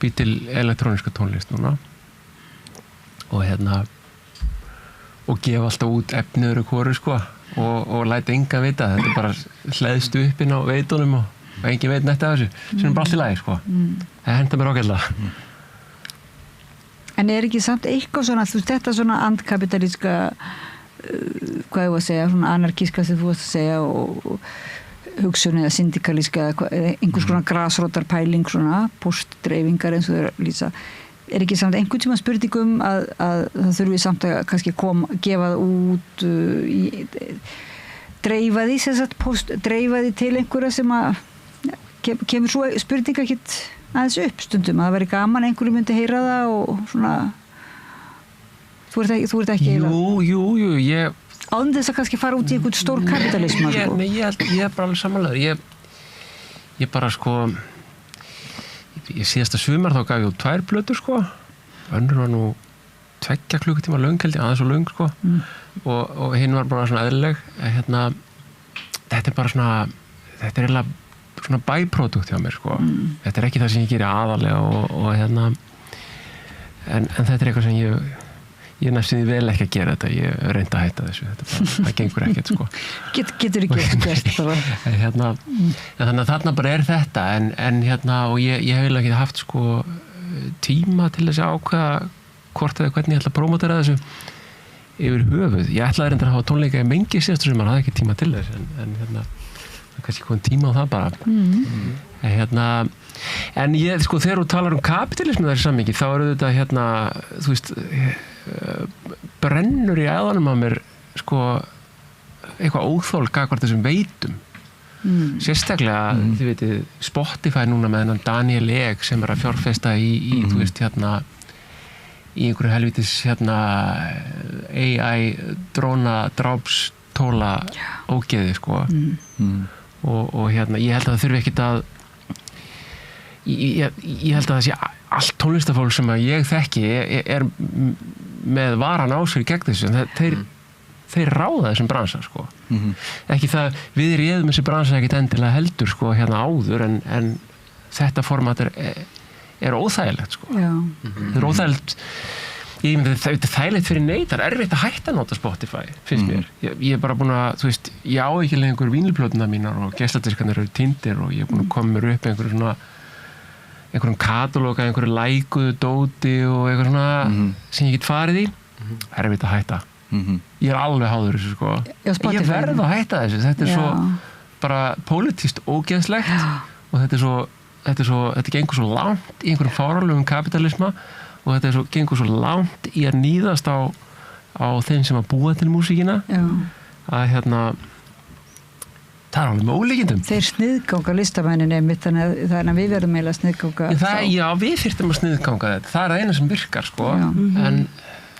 bý til elektróniska tónlist núna. Og hérna og gefa alltaf út efniður og hvoru sko og læta engan vita, þetta bara hleðst upp inn á veitunum og engin veit neitt af þessu sem er bara allt í lagi sko það henda mér ágætlega En ekki samt eitthvað svona þetta svona andkapitalíska hvað ég var að segja, svona anarkíska sem þú varst að segja og hugsun eða syndikalíska eða einhvers konar grasrótarpæling svona postdreifingar eins og þau lýsa ekki samt einhvern tíma spurningum að það þurfi samt að kannski gefa það út dreifa því sem sagt dreifa því til einhverja sem að kemur svo spurninga ekkert aðeins upp stundum að það væri gaman einhverju myndi heyra það og svona þú ert ekki Jú, ég áður þess að kannski fara út í einhvern stór kapitalisma sko. Ég er bara alveg samanlegaður ég bara sko ég síðasta sumar þá gaf ég út 2 plötur sko önnur var nú 2 klukkutíma löng held ég aðeins og löng sko og hinn var bara svona eðlileg hérna þetta er bara svona þetta er eiginlega svona byproduct hjá mér sko þetta er ekki það sem ég geri aðalega og hérna en þetta er eitthvað sem ég næstum því vel ekki að gera þetta ég reyndi að hætta þessu þetta bara, það gengur ekkert sko getur ekki gert bara hérna, þannig að þarna bara er þetta en hérna og ég hef eiginlega ekki haft sko tíma til þess að ákveða hvort eða hvernig ég ætla að prómótera þessu yfir höfuð ég ætlaði reyndar að hafa tónleika í mengi síðastu sem maður hafði ekki tíma til þess en hérna það er kannski komið tíma á það bara hérna en ég sko þegar þú talar kapitalismu þessi sammingi þá eru þetta hérna þú veist brennur í æðanum á mér sko eitthvað óþól gagnvart þessum veitum sérstaklega þið veitir Spotify núna með þennan Daniel Ek sem er að fjárfesta í þú veist hérna í einhverju helvitis hérna AI dróna drápstóla ógeði sko og hérna ég held að það þurfi ekkit að ég held að það sé allt tónlistafólk sem að ég þekki er með varan á sér gegn þessu en þeir ráða þessum bransa sko ekki það, við réðum þessi bransa ekkit endilega heldur sko hérna áður en þetta format er óþægilegt sko þetta er óþægilegt ég myndi það er þægilegt fyrir neitt það er erfitt að hætta að nota Spotify finnst mér, ég er bara búin að þú veist, ég á ekki lengur vínilplötuna mínar og geisladiskarnir eru týndir og ég er búin að koma mér upp einhverjum katalóga, einhverju lækuðu dóti og eitthvað svona sem ég get farið í erfitt að hætta ég er alveg háður þessu sko ég verð að hætta þessu, þetta er svo bara pólitískt ógeðslegt og þetta gengur svo langt í einhverjum fáránlegum kapitalisma og þetta gengur svo langt í að níðast á þeim sem að búa til músíkina að hérna það er alveg með ólíkindum. Þeir sniðganga listamennin einmitt þannig að við verðum eiginlega að sniðganga Já, við þyrftum að sniðganga þetta. Það er það eina sem virkar sko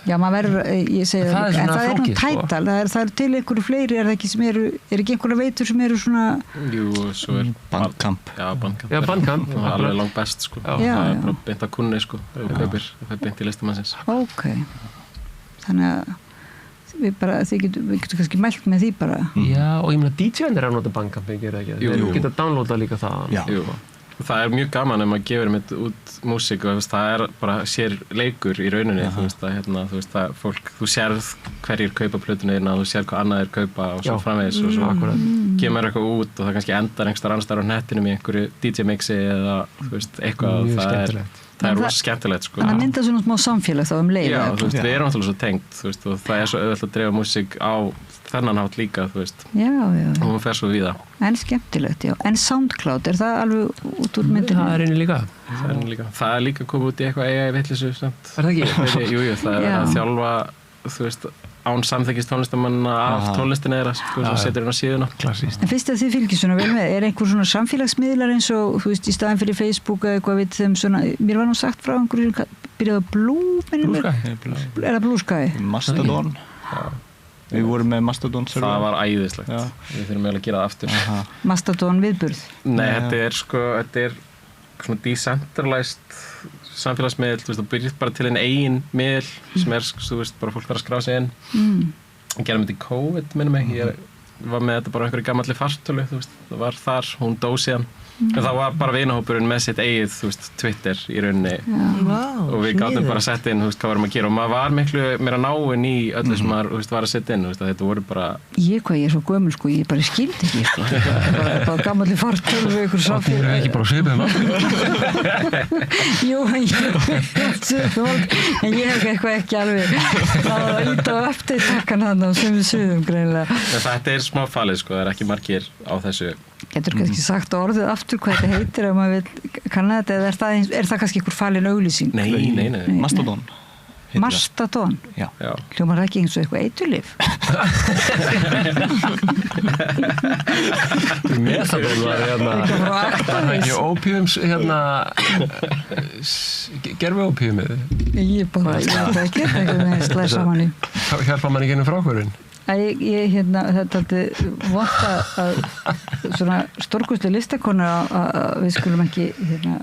Já, maður verður, ég segi það en það er nú tætal, það er til einhverju fleiri er það ekki sem eru ekki einhverja veitur sem eru svona Jú, svo er Bandcamp Bandcamp það er alveg langt best sko það er bara beint að kunni sko það er beint í listamannsins Ok, þannig að við getum kannski mælt með því bara Já, og ég meina DJ-nir er að nota Bandcamp þeir geta downloada líka það það mjög gaman maður gefur með út músík og það bara sér leikur í rauninni þú veist að fólk, þú sérð hverjir kaupa plötuna þína, þú sérð hvað annað kaupa og svo framvegis og svo gefur maður eitthvað út og það kannski endar einhverstaðar annars staðar á nettinum í einhverju DJ-mixi eða þú veist, eitthvað það er rosa skemmtilegt sko. Þannig að mynda svona smá samfélag þá leið. Já, þú veist, við erum alltaf svo tengt, þú veist, og það svo auðvitað að dreifa músík á þennan hátt líka, þú veist. Já. Og hún fer svo víða. En skemmtilegt, já. En SoundCloud, það alveg út úr myndinu? Það er einnig líka. Það er líka komið út í eitthvað AI-vitleysu, samt. Er það ekki? Jú, það er að þjálfa, þú veist, án samþykkis tónlistamanna af tónlistin eða sko, setur hérna á síðuna. Klassískt. En fyrst að þið fylgist svona vel með, einhver svona samfélagsmiðlar eins og, þú veist, í staðan fyrir Facebook eða eitthvað við þeim svona, mér var nú sagt frá einhverju, byrjaði að Blue Sky? Er það Blue Sky? Mastodon. Við vorum með Mastodon server. Það var æðislegt. Við þurfum eiginlega að gera það aftur. Mastodon viðburð? Nei, þetta er svona decentralized samfélagsmiðl, þú veist, það byrjir bara til einn eigin miðl sem þú veist, bara fólk þarf að skrá sig inn. Gerðum þetta í COVID, minnum mig, ég var með þetta bara einhverju gamalli fartölu, þú veist, það var þar, hún dó síðan. En það var bara vinahópurinn með sitt eigið, þú veist, Twitter í rauninni. Og við gátum bara að setja inn, þú veist, hvað varum að gera og maður var miklu meira náinn í öllu sem maður, þú veist, var að setja inn, þú veist, að þetta voru bara... Ég er svo gömul, sko, ég bara skildi ekki, sko. Bara gamalli fartölu við ykkur samfélag. Það er ekki bara svipið Jú, en ég hef eitthvað ekki alveg að íta á eftir takkan hann á sömu suðum, greinlega. Þetta er smá falið, sko, það er ekki margir á þessu. Getur kannski sagt orðið aftur hvað þetta heitir ef maður vil kanna þetta eða er það kannski einhver falin auglýsing? Nei. Mastodon. Mastodon? Já. Hljómar það ekki eins og eitthvað eiturlyf? Methadon var það er ekki ópíums gerfi ópíumið? Ég bara ekki eitthvað slæð saman í. Hjálpa mann ekki ennum frákvörun? Ég þetta aldrei vont að svona stórkostlega listakonu að við skulum ekki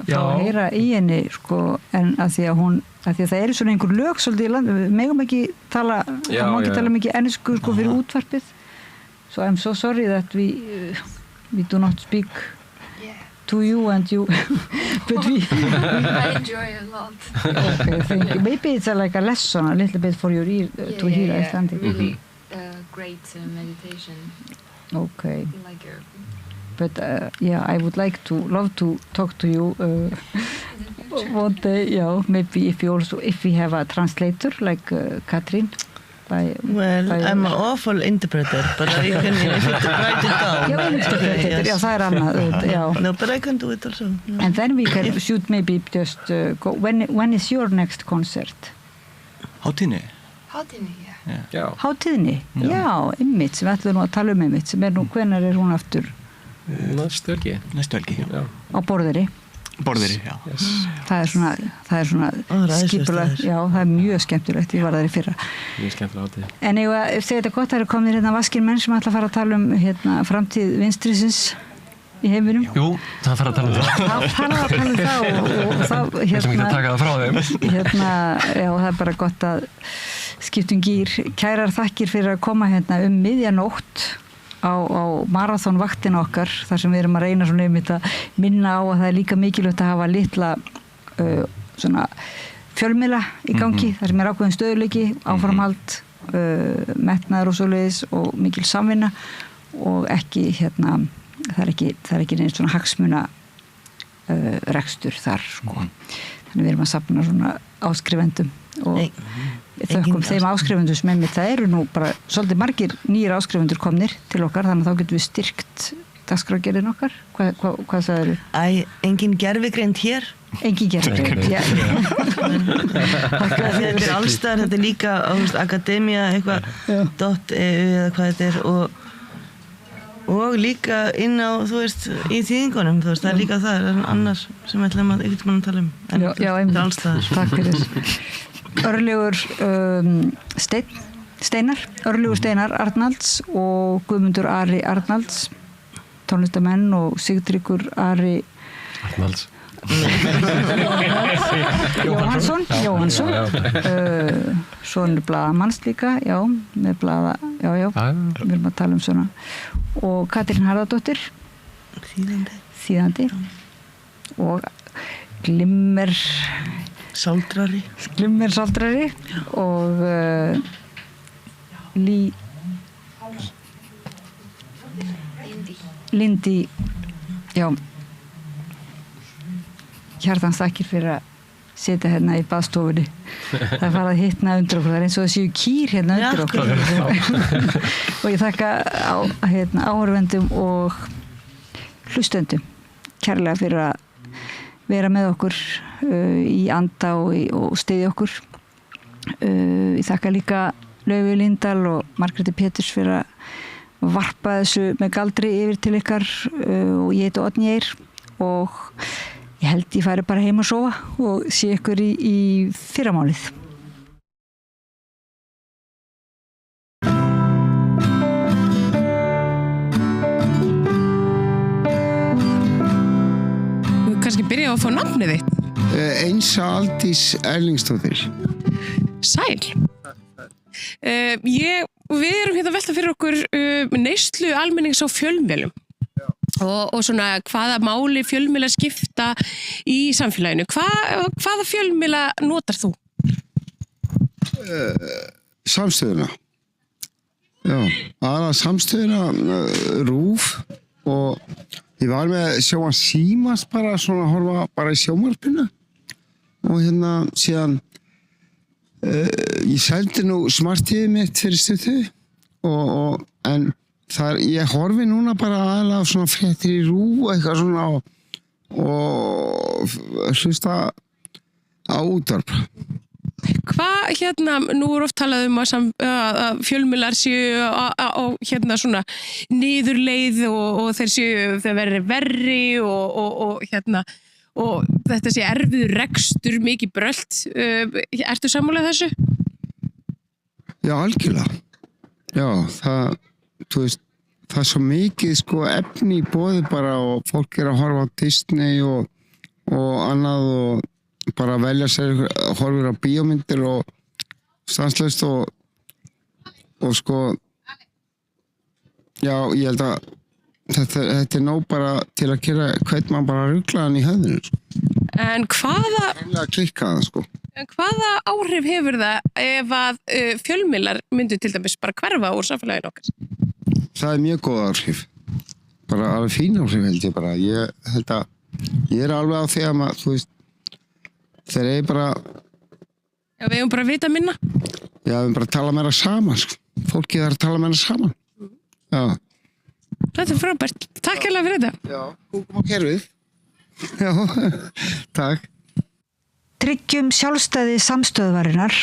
fá að heyra í henni sko, en að því að það eru svona einhver lög svolítið í land, við megum ekki tala tala mikið ennsku sko fyrir útvarpið, so I'm so sorry that we do not speak to you and you but we I enjoy a lot. Okay, thank you. Maybe it's like a lesson a little bit for your ear to hear Icelandic. Really great meditation. Okay. Like but I would love to talk to you one day, maybe if we have a translator like Katrín. I'm an awful interpreter, but I can write it down. Interpreter, það er annað. No, but I can do it also. Yeah. And then we should maybe just go. When is your next concert? Hátíðni, já. Hátíðni? Já, einmitt, sem við ætlum nú að tala einmitt, sem nú, hvenær er hún aftur? Næstu helgi, já. Á Borðeyri? Borðeyri, já. Yes. Það er svona skipulag, já, það er mjög skemmtilegt, ég var þar í fyrra. Mjög skemmtilega hátíð. En ég segi þetta gott, það eru komnir vaskir menn sem ætla að fara að tala um framtíð vinstrisins í heiminum. Jú, það fara að tala um það. Það fara að tala um það og það Við sem ekki að taka það frá þeim. Já, það er bara gott að skiptum gír. Kærar þakkir fyrir að koma um miðjanótt á marathonvaktina okkar, þar sem við erum að reyna svona einmitt að minna á að það er líka mikilvægt að hafa litla svona fjölmiðla í gangi, þar sem er ákveðin stöðuleiki, áframhald, metnaður og svoleiðis og mikil samvinna og ekki það er ekki neins svona hagsmuna rekstur þar sko. Þannig við erum að safna svona áskrifendum og þökkum þeim áskrifendur sem einmitt það eru nú bara svolítið margir nýjir áskrifendur komnir til okkar, þannig að þá getum við styrkt dagskrárgerðin okkar. Hvað sagðirðu? Engin gervigreind hér? Engin gervigreind, já. Þetta er allstaðar, þetta er líka akademia eitthvað eða hvað þetta er og líka inn á, þú veist, í þýðingunum, þú veist, það er líka það er annars sem við ætlum að einhvern mann tala um. En já, þetta er allstaðar. Takk fyrir. Örlygur Steinar Arnalds og Guðmundur Ari Arnalds, tónlistamenn, og Sigtryggur Ari Arnalds Jóhannsson sonur blaðamanns líka, já, með blaða, já, við erum að tala um svona, og Katrín Harðardóttir þýðandi, og Sáldrari. Glimmersaldrari og Lindy, já, hjartans þakkir fyrir að sitja hérna í baðstofunni. Það fara að hitna undir okkur, það eins og það séu kýr hérna undir okkur. Og ég þakka áhorfendum og hlustendum kærlega fyrir að vera með okkur í anda og styðja okkur. Ég þakka líka Laufu Líndal og Margréti Péturs fyrir að varpa þessu með galdri yfir til ykkar og ég heiti Oddný Eir og ég held ég færi bara heim og sofa og sé ykkur í fyrramálið. Þú kannski byrja að fá nafnið þitt. Einsa Aldís Erlingsdóttir. Sæl. Við erum hérna að velta fyrir okkur neyslu almennings á fjölmiðlum og svona hvaða máli fjölmiðlar skipta í samfélaginu. Hvaða fjölmiðla notar þú? Samstöðuna. Já, aðra samstöðuna, RÚV og ég var með sjóan Símans bara svona að horfa bara í sjónvarpinu og hérna síðan ég seldi nú smartíðið mitt fyrir stuttu en ég horfi núna bara aðalega á svona fréttir í RÚV eitthvað svona og hlusta á útvarp. Hvað nú oft talað að fjölmiðlar séu á svona niðurleið og þeir verri og þetta sé erfiður rekstur, mikið brölt. Ertu sammála þessu? Já, algjörlega. Já, það er svo mikið efni í boði bara og fólk að horfa á Disney og annað og bara velja sér horfur á bíómyndir og stanslaust og já, ég held að þetta nóg bara til að gera hvern mann bara ruglaðan í höfðinu. En hvaða áhrif hefur það ef að fjölmiðlar myndu til dæmis bara hverfa úr samfélaginu okkar? Það er mjög góð áhrif. Bara alveg fín áhrif held ég bara. Ég held að ég er alveg á því að þeir eru bara... Já, við hefum bara að vita minna. Já, við hefum bara að tala meira saman. Fólkið þarf að tala meira saman. Já. Þetta er frábært. Takk hérlega fyrir þetta. Já, kúkum á kerfið. Já, takk. Tryggjum sjálfstæði samstöðvarinnar